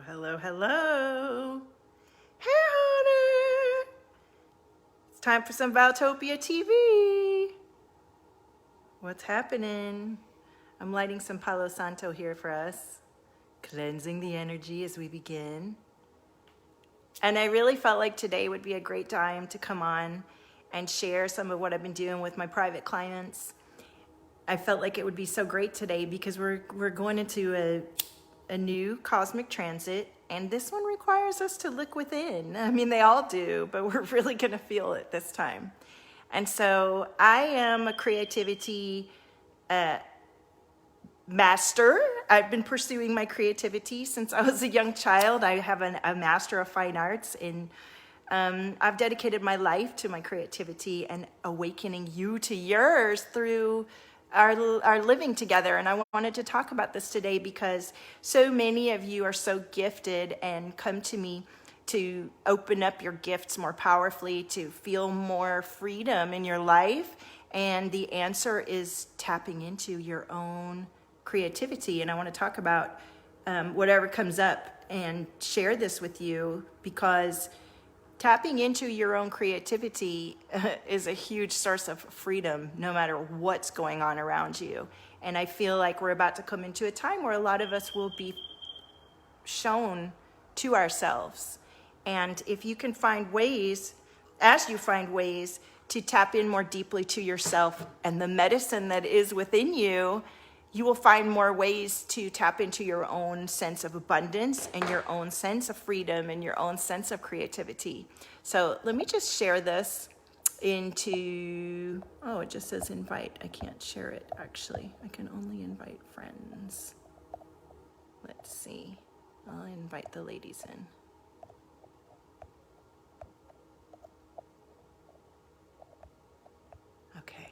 Hello, hello. Hey, honey. It's time for some Valtopia TV. What's happening? I'm lighting some Palo Santo here for us, cleansing the energy as we begin. And I really felt like today would be a great time to come on and share some of what I've been doing with my private clients. I felt like it would be so great today because we're going into a new cosmic transit, and this one requires us to look within. I mean, they all do, but we're really gonna feel it this time. And so I am a creativity master. I've been pursuing my creativity since I was a young child. I have a Master of Fine Arts in I've dedicated my life to my creativity and awakening you to yours through our living together. And I wanted to talk about this today because so many of you are so gifted and come to me to open up your gifts more powerfully, to feel more freedom in your life. And the answer is tapping into your own creativity. And I want to talk about whatever comes up and share this with you, because tapping into your own creativity is a huge source of freedom no matter what's going on around you. And I feel like we're about to come into a time where a lot of us will be shown to ourselves. And if you can find ways, as you find ways to tap in more deeply to yourself and the medicine that is within you, you will find more ways to tap into your own sense of abundance and your own sense of freedom and your own sense of creativity. So let me just share this into, oh, it just says invite. I can't share it, actually. I can only invite friends. Let's see. I'll invite the ladies in. Okay.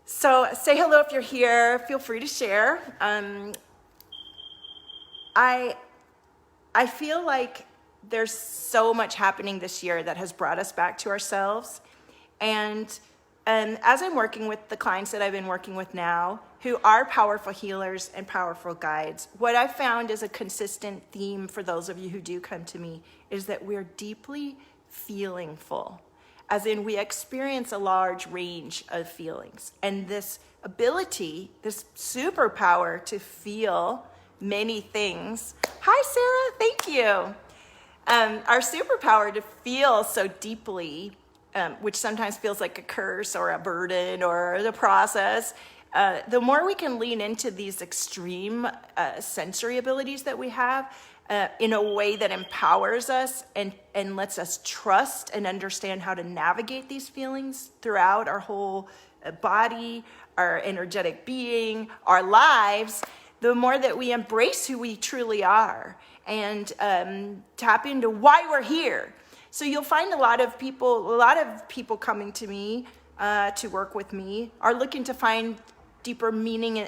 So say hello if you're here. Feel free to share. I feel like there's so much happening this year that has brought us back to ourselves. And as I'm working with the clients that I've been working with now, who are powerful healers and powerful guides, what I found is a consistent theme for those of you who do come to me is that we're deeply feelingful. As in, we experience a large range of feelings. And this ability, this superpower to feel many things. Hi, Sarah, thank you. Our superpower to feel so deeply, which sometimes feels like a curse or a burden or the process, the more we can lean into these extreme sensory abilities that we have, in a way that empowers us and lets us trust and understand how to navigate these feelings throughout our whole body, our energetic being, our lives, the more that we embrace who we truly are and tap into why we're here. So you'll find a lot of people coming to me to work with me are looking to find deeper meaning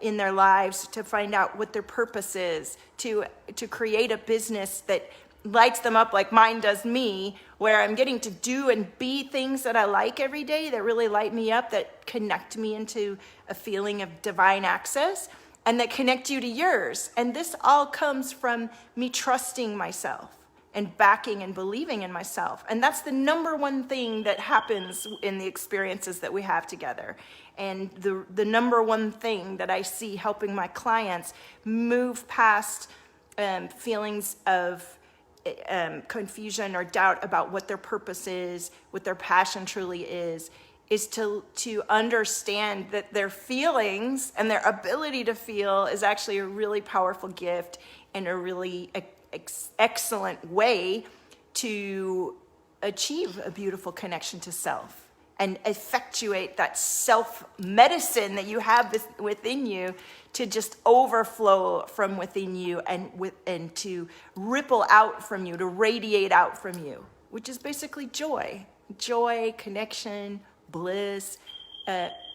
in their lives, to find out what their purpose is, to create a business that lights them up like mine does me, where I'm getting to do and be things that I like every day that really light me up, that connect me into a feeling of divine access and that connect you to yours. And this all comes from me trusting myself and backing and believing in myself. And that's the number one thing that happens in the experiences that we have together. And the number one thing that I see helping my clients move past feelings of confusion or doubt about what their purpose is, what their passion truly is to understand that their feelings and their ability to feel is actually a really powerful gift and a really excellent way to achieve a beautiful connection to self and effectuate that self-medicine that you have within you to just overflow from within you and to ripple out from you, to radiate out from you, which is basically joy, connection, bliss,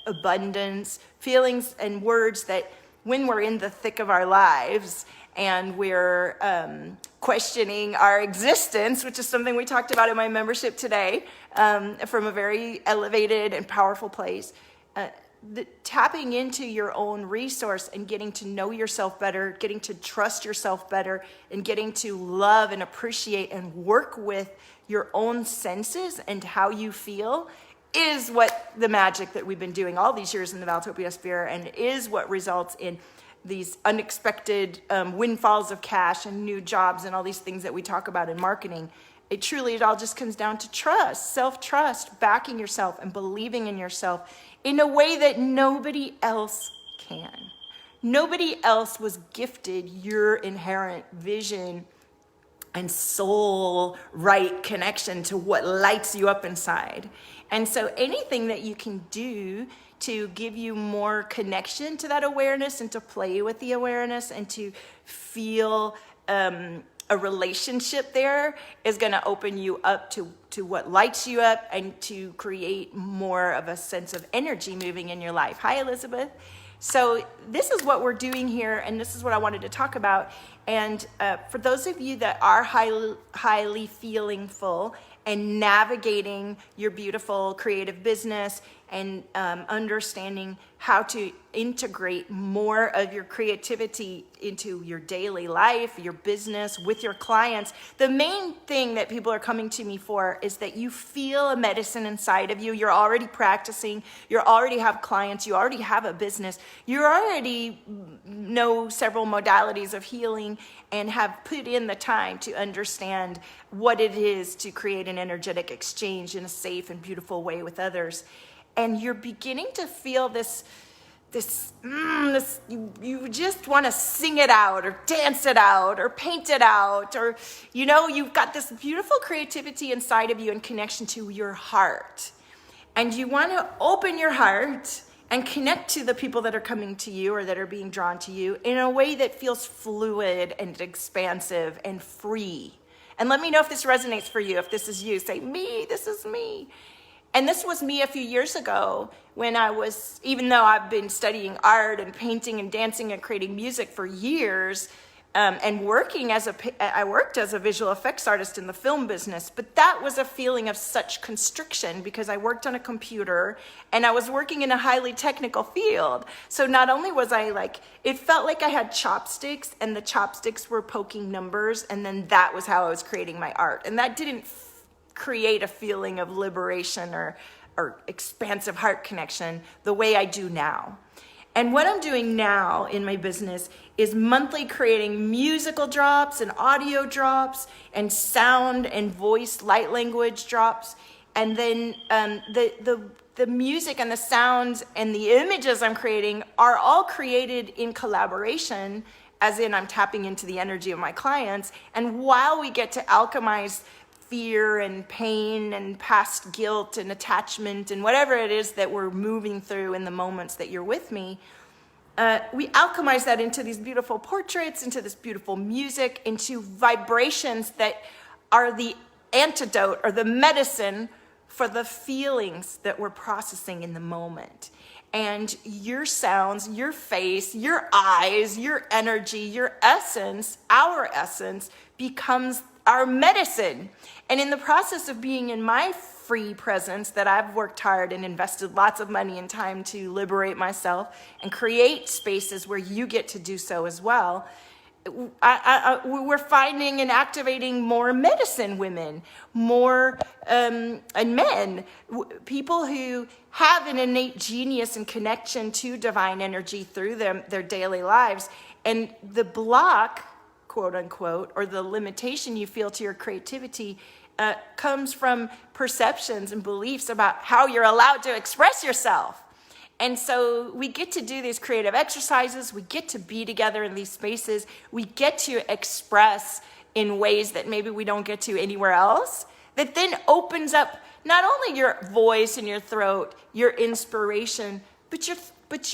abundance, feelings and words that when we're in the thick of our lives and we're questioning our existence, which is something we talked about in my membership today, from a very elevated and powerful place. tapping into your own resource and getting to know yourself better, getting to trust yourself better, and getting to love and appreciate and work with your own senses and how you feel is what the magic that we've been doing all these years in the Valtopia sphere, and is what results in these unexpected windfalls of cash and new jobs and all these things that we talk about in marketing. It all just comes down to trust, self-trust, backing yourself and believing in yourself in a way that nobody else can. Nobody else was gifted your inherent vision and soul right connection to what lights you up inside. And so anything that you can do to give you more connection to that awareness and to play with the awareness and to feel a relationship there is going to open you up to what lights you up and to create more of a sense of energy moving in your life. Hi, Elizabeth. So this is what we're doing here, and this is what I wanted to talk about. And for those of you that are highly feeling full and navigating your beautiful creative business and understanding how to integrate more of your creativity into your daily life, your business, with your clients, the main thing that people are coming to me for is that you feel a medicine inside of you. You're already practicing, you already have clients, you already have a business, you already know several modalities of healing and have put in the time to understand what it is to create an energetic exchange in a safe and beautiful way with others. And you're beginning to feel this, you just want to sing it out or dance it out or paint it out, or, you've got this beautiful creativity inside of you and connection to your heart. And you want to open your heart and connect to the people that are coming to you or that are being drawn to you in a way that feels fluid and expansive and free. And let me know if this resonates for you. If this is you, say, me, this is me. And this was me a few years ago when even though I've been studying art and painting and dancing and creating music for years, and I worked as a visual effects artist in the film business, but that was a feeling of such constriction because I worked on a computer and I was working in a highly technical field. So not only was it felt like I had chopsticks and the chopsticks were poking numbers, and then that was how I was creating my art. And that didn't create a feeling of liberation or expansive heart connection the way I do now. And what I'm doing now in my business is monthly creating musical drops and audio drops and sound and voice light language drops. And then the music and the sounds and the images I'm creating are all created in collaboration, as in I'm tapping into the energy of my clients. And while we get to alchemize fear and pain and past guilt and attachment and whatever it is that we're moving through in the moments that you're with me, we alchemize that into these beautiful portraits, into this beautiful music, into vibrations that are the antidote or the medicine for the feelings that we're processing in the moment. And your sounds, your face, your eyes, your energy, your essence, our essence becomes our medicine. And in the process of being in my free presence that I've worked hard and invested lots of money and time to liberate myself and create spaces where you get to do so as well, we're finding and activating more medicine women, more and men, people who have an innate genius and connection to divine energy through their daily lives. And the block, quote unquote, or the limitation you feel to your creativity comes from perceptions and beliefs about how you're allowed to express yourself. And so we get to do these creative exercises, we get to be together in these spaces, we get to express in ways that maybe we don't get to anywhere else, that then opens up not only your voice and your throat, your inspiration, but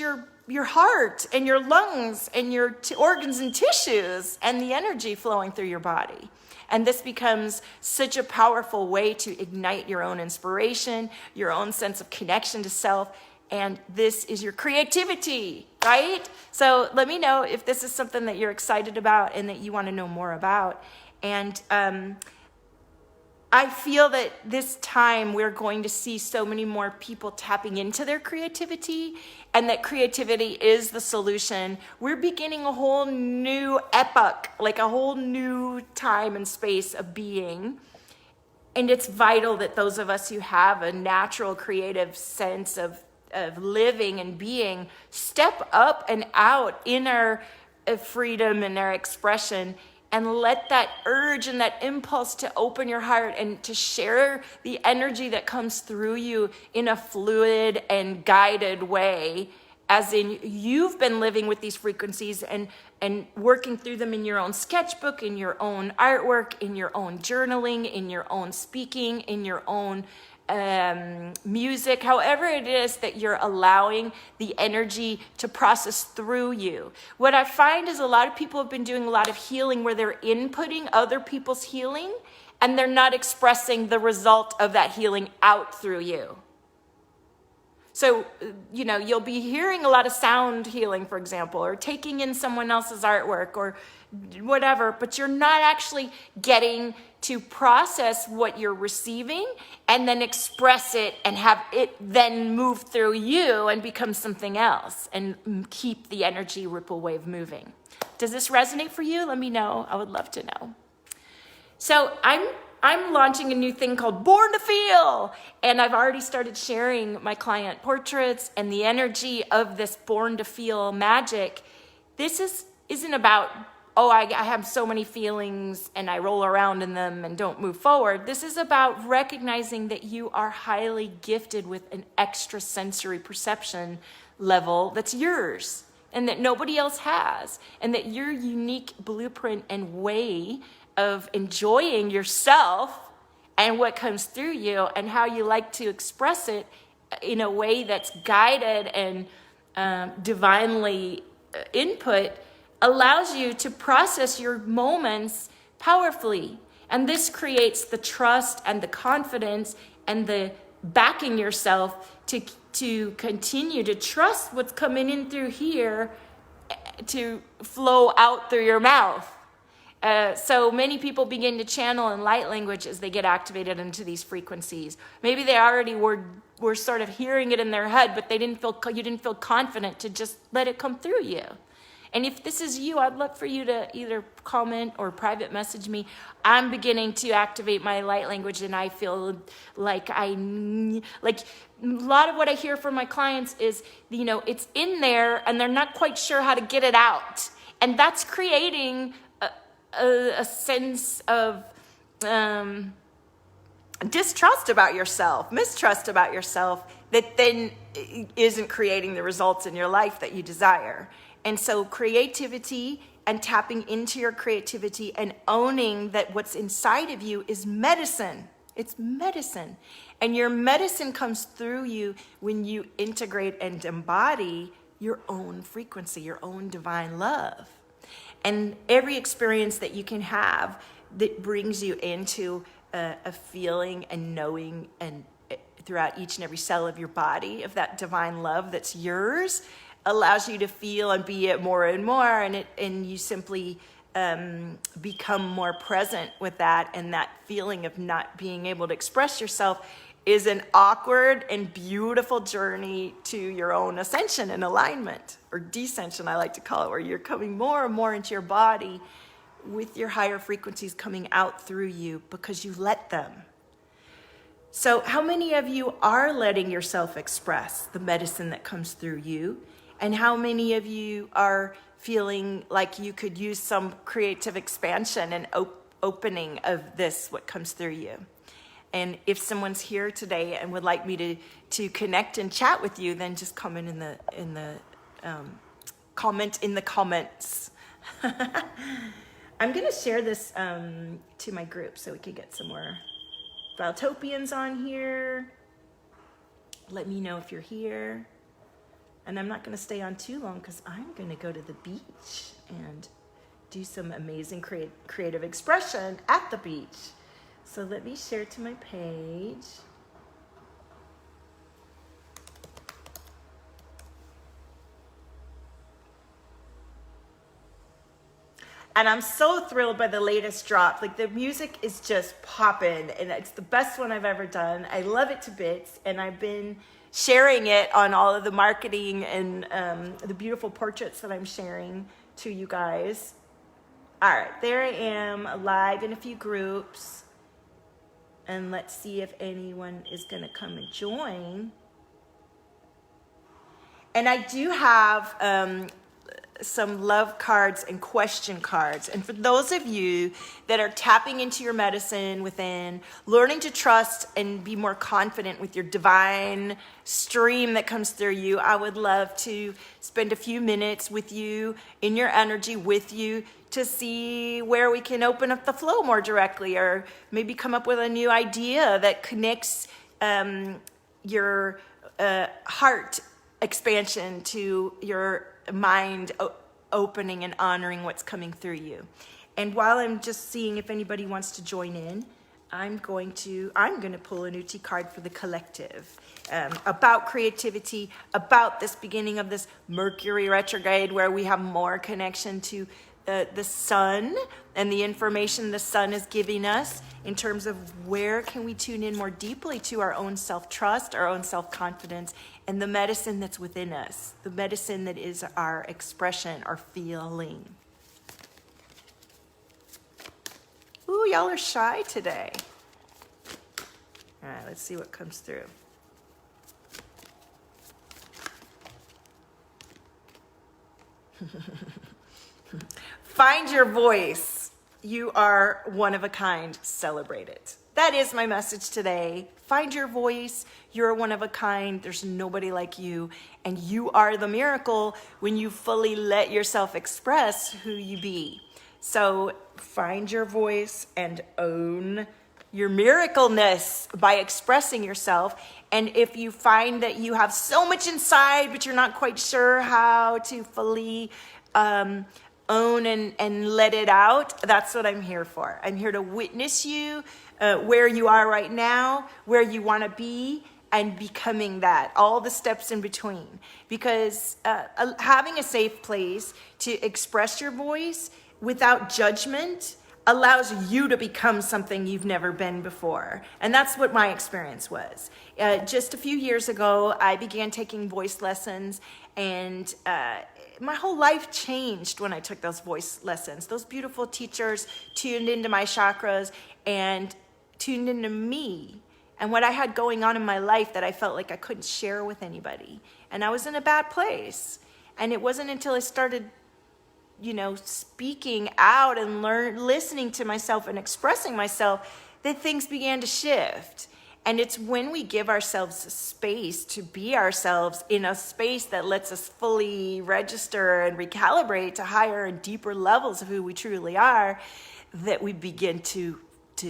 your heart and your lungs and your organs and tissues and the energy flowing through your body. And this becomes such a powerful way to ignite your own inspiration, your own sense of connection to self. And this is your creativity, right? So let me know if this is something that you're excited about and that you want to know more about. And I feel that this time we're going to see so many more people tapping into their creativity, and that creativity is the solution. We're beginning a whole new epoch, like a whole new time and space of being. And it's vital that those of us who have a natural creative sense of living and being step up and out in our freedom and our expression, and let that urge and that impulse to open your heart and to share the energy that comes through you in a fluid and guided way, as in you've been living with these frequencies and working through them in your own sketchbook, in your own artwork, in your own journaling, in your own speaking, in your own music, however it is that you're allowing the energy to process through you. What I find is a lot of people have been doing a lot of healing where they're inputting other people's healing and they're not expressing the result of that healing out through you. So, you'll be hearing a lot of sound healing, for example, or taking in someone else's artwork or whatever, but you're not actually getting to process what you're receiving and then express it and have it then move through you and become something else and keep the energy ripple wave moving. Does this resonate for you? Let me know. I would love to know. So I'm launching a new thing called Born to Feel, and I've already started sharing my client portraits and the energy of this Born to Feel magic. This isn't about, I have so many feelings and I roll around in them and don't move forward. This is about recognizing that you are highly gifted with an extrasensory perception level that's yours and that nobody else has, and that your unique blueprint and way of enjoying yourself and what comes through you and how you like to express it in a way that's guided and divinely input allows you to process your moments powerfully. And this creates the trust and the confidence and the backing yourself to continue to trust what's coming in through here to flow out through your mouth. So many people begin to channel in light language as they get activated into these frequencies. Maybe they already were sort of hearing it in their head, but you didn't feel confident to just let it come through you. And if this is you, I'd love for you to either comment or private message me. I'm beginning to activate my light language, and I feel like a lot of what I hear from my clients is, it's in there and they're not quite sure how to get it out. And that's creating a sense of distrust about yourself, mistrust about yourself, that then isn't creating the results in your life that you desire. And so creativity and tapping into your creativity and owning that what's inside of you is medicine. It's medicine. And your medicine comes through you when you integrate and embody your own frequency, your own divine love. And every experience that you can have that brings you into a feeling and knowing and throughout each and every cell of your body of that divine love that's yours allows you to feel and be it more and more, and you simply become more present with that. And that feeling of not being able to express yourself is an awkward and beautiful journey to your own ascension and alignment, or descension, I like to call it, where you're coming more and more into your body with your higher frequencies coming out through you because you let them. So how many of you are letting yourself express the medicine that comes through you? And how many of you are feeling like you could use some creative expansion and opening of this, what comes through you? And if someone's here today and would like me to connect and chat with you, then just comment in the comment in the comments. I'm gonna share this to my group so we can get some more Valtopians on here. Let me know if you're here. And I'm not gonna stay on too long because I'm gonna go to the beach and do some amazing creative expression at the beach. So let me share to my page. And I'm so thrilled by the latest drop. Like, the music is just popping, and it's the best one I've ever done. I love it to bits, and I've been sharing it on all of the marketing and the beautiful portraits that I'm sharing to you guys. All right, there I am, live in a few groups. And let's see if anyone is gonna come and join. And I do have some love cards and question cards. And for those of you that are tapping into your medicine within, learning to trust and be more confident with your divine stream that comes through you, I would love to spend a few minutes with you, in your energy with you, to see where we can open up the flow more directly, or maybe come up with a new idea that connects your heart expansion to your mind opening and honoring what's coming through you. And while I'm just seeing if anybody wants to join in, I'm going to pull an Uti card for the collective, about creativity, about this beginning of this Mercury retrograde, where we have more connection to the sun and the information the sun is giving us in terms of where can we tune in more deeply to our own self-trust, our own self-confidence, and the medicine that's within us, the medicine that is our expression, our feeling. Ooh, y'all are shy today. All right, let's see what comes through. Find your voice. You are one of a kind. Celebrate it. That is my message today. Find your voice. You're one of a kind. There's nobody like you. And you are the miracle when you fully let yourself express who you be. So find your voice and own your miracleness by expressing yourself. And if you find that you have so much inside, but you're not quite sure how to fully own and let it out, that's what I'm here for. I'm here to witness you where you are right now, where you want to be, and becoming that, all the steps in between. Because having a safe place to express your voice without judgment allows you to become something you've never been before. And that's what my experience was. Just a few years ago, I began taking voice lessons, and my whole life changed when I took those voice lessons. Those beautiful teachers tuned into my chakras and tuned into me and what I had going on in my life that I felt like I couldn't share with anybody. And I was in a bad place. And it wasn't until I started, speaking out and listening to myself and expressing myself that things began to shift. And it's when we give ourselves space to be ourselves in a space that lets us fully register and recalibrate to higher and deeper levels of who we truly are, that we begin to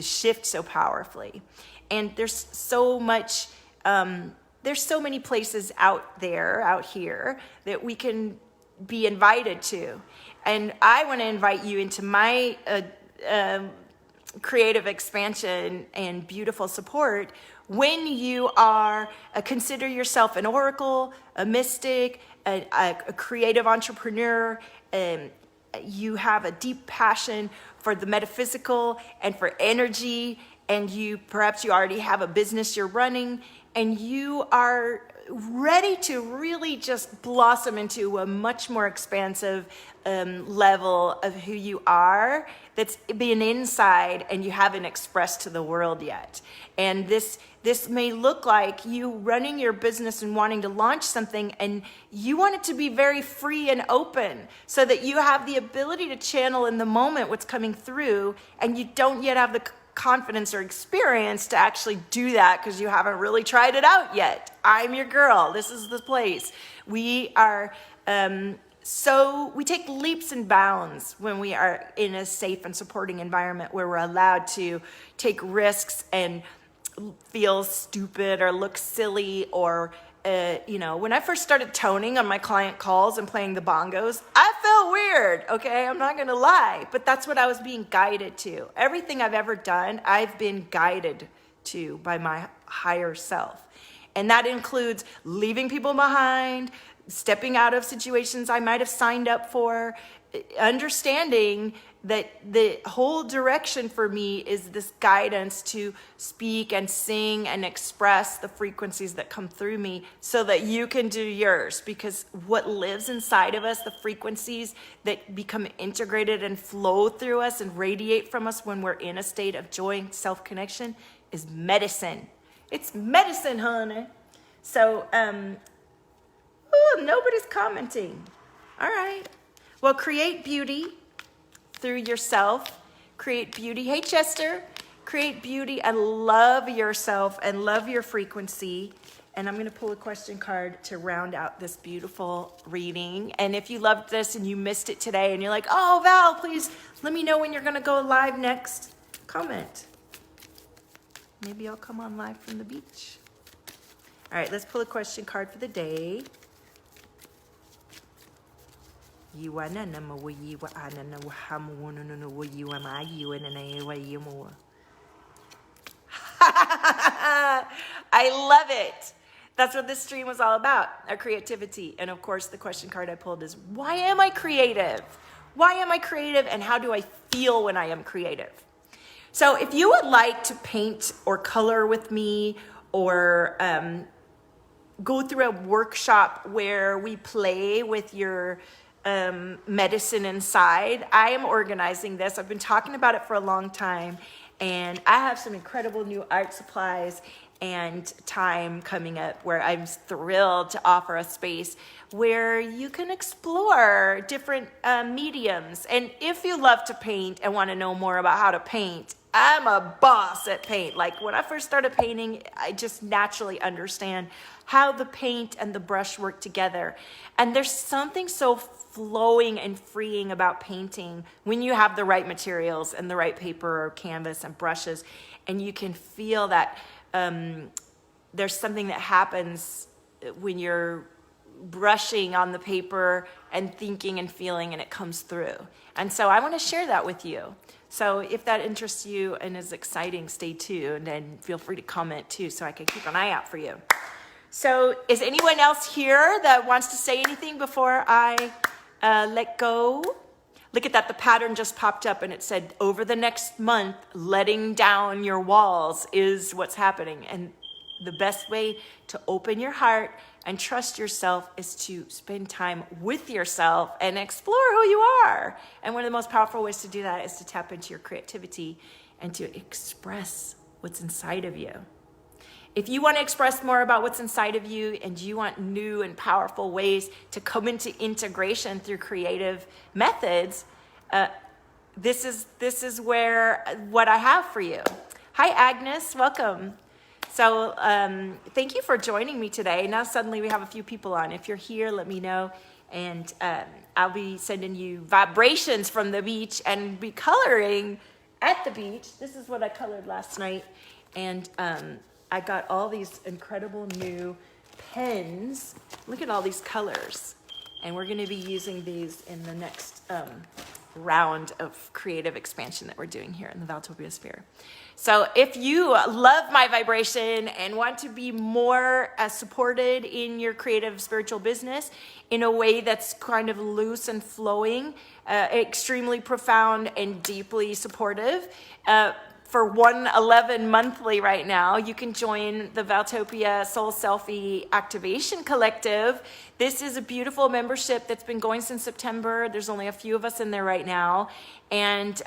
shift so powerfully. And there's so much, there's so many places out here that we can be invited to. And I want to invite you into my creative expansion and beautiful support when you are consider yourself an oracle, a mystic, a creative entrepreneur, you have a deep passion for the metaphysical and for energy, and perhaps you already have a business you're running, and you are ready to really just blossom into a much more expansive level of who you are that's been inside and you haven't expressed to the world yet. And this may look like you running your business and wanting to launch something, and you want it to be very free and open so that you have the ability to channel in the moment what's coming through, and you don't yet have the confidence or experience to actually do that because you haven't really tried it out yet. I'm your girl. This is the place. We are we take leaps and bounds when we are in a safe and supporting environment where we're allowed to take risks and feel stupid or look silly or when I first started toning on my client calls and playing the bongos, I felt weird, okay? I'm not gonna lie, but that's what I was being guided to. Everything I've ever done, I've been guided to by my higher self. And that includes leaving people behind, stepping out of situations I might have signed up for, understanding that the whole direction for me is this guidance to speak and sing and express the frequencies that come through me so that you can do yours. Because what lives inside of us, the frequencies that become integrated and flow through us and radiate from us when we're in a state of joy and self-connection, is medicine. It's medicine, honey. So, nobody's commenting. All right. Well, create beauty through yourself. Create beauty. Hey, Chester. Create beauty and love yourself and love your frequency. And I'm going to pull a question card to round out this beautiful reading. And if you loved this and you missed it today and you're like, oh, Val, please let me know when you're going to go live next, comment. Maybe I'll come on live from the beach. All right, let's pull a question card for the day. I love it. That's what this stream was all about, our creativity. And of course, the question card I pulled is, why am I creative? Why am I creative, and how do I feel when I am creative? So if you would like to paint or color with me, or go through a workshop where we play with your medicine inside, I am organizing this. I've been talking about it for a long time, and I have some incredible new art supplies and time coming up where I'm thrilled to offer a space where you can explore different mediums. And if you love to paint and want to know more about how to paint, I'm a boss at paint. Like when I first started painting, I just naturally understand how the paint and the brush work together. And there's something so flowing and freeing about painting when you have the right materials and the right paper or canvas and brushes, and you can feel that there's something that happens when you're brushing on the paper and thinking and feeling, and it comes through. And so I want to share that with you. So if that interests you and is exciting, stay tuned and feel free to comment too, so I can keep an eye out for you. So is anyone else here that wants to say anything before I let go? Look at that, the pattern just popped up and it said, over the next month, letting down your walls is what's happening. And the best way to open your heart and trust yourself is to spend time with yourself and explore who you are. And one of the most powerful ways to do that is to tap into your creativity and to express what's inside of you. If you want to express more about what's inside of you and you want new and powerful ways to come into integration through creative methods, this is where what I have for you. Hi, Agnes. Welcome. So thank you for joining me today. Now suddenly we have a few people on. If you're here, let me know. And I'll be sending you vibrations from the beach and be coloring at the beach. This is what I colored last night. And I got all these incredible new pens. Look at all these colors. And we're going to be using these in the next round of creative expansion that we're doing here in the Valtopia Sphere. So if you love my vibration and want to be more supported in your creative spiritual business in a way that's kind of loose and flowing, extremely profound and deeply supportive, for $111 monthly right now, you can join the Valtopia Soul Selfie Activation Collective. This is a beautiful membership that's been going since September. There's only a few of us in there right now. And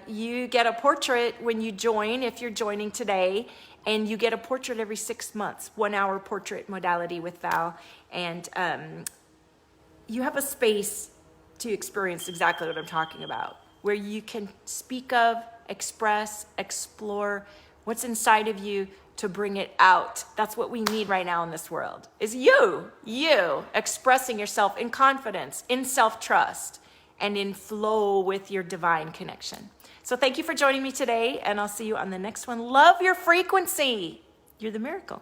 you get a portrait when you join, if you're joining today. And you get a portrait every 6 months, 1 hour portrait modality with Val. And you have a space to experience exactly what I'm talking about, where you can speak of, express, explore what's inside of you to bring it out. That's what we need right now in this world, is you expressing yourself in confidence, in self-trust, and in flow with your divine connection. So thank you for joining me today, and I'll see you on the next one. Love your frequency. You're the miracle.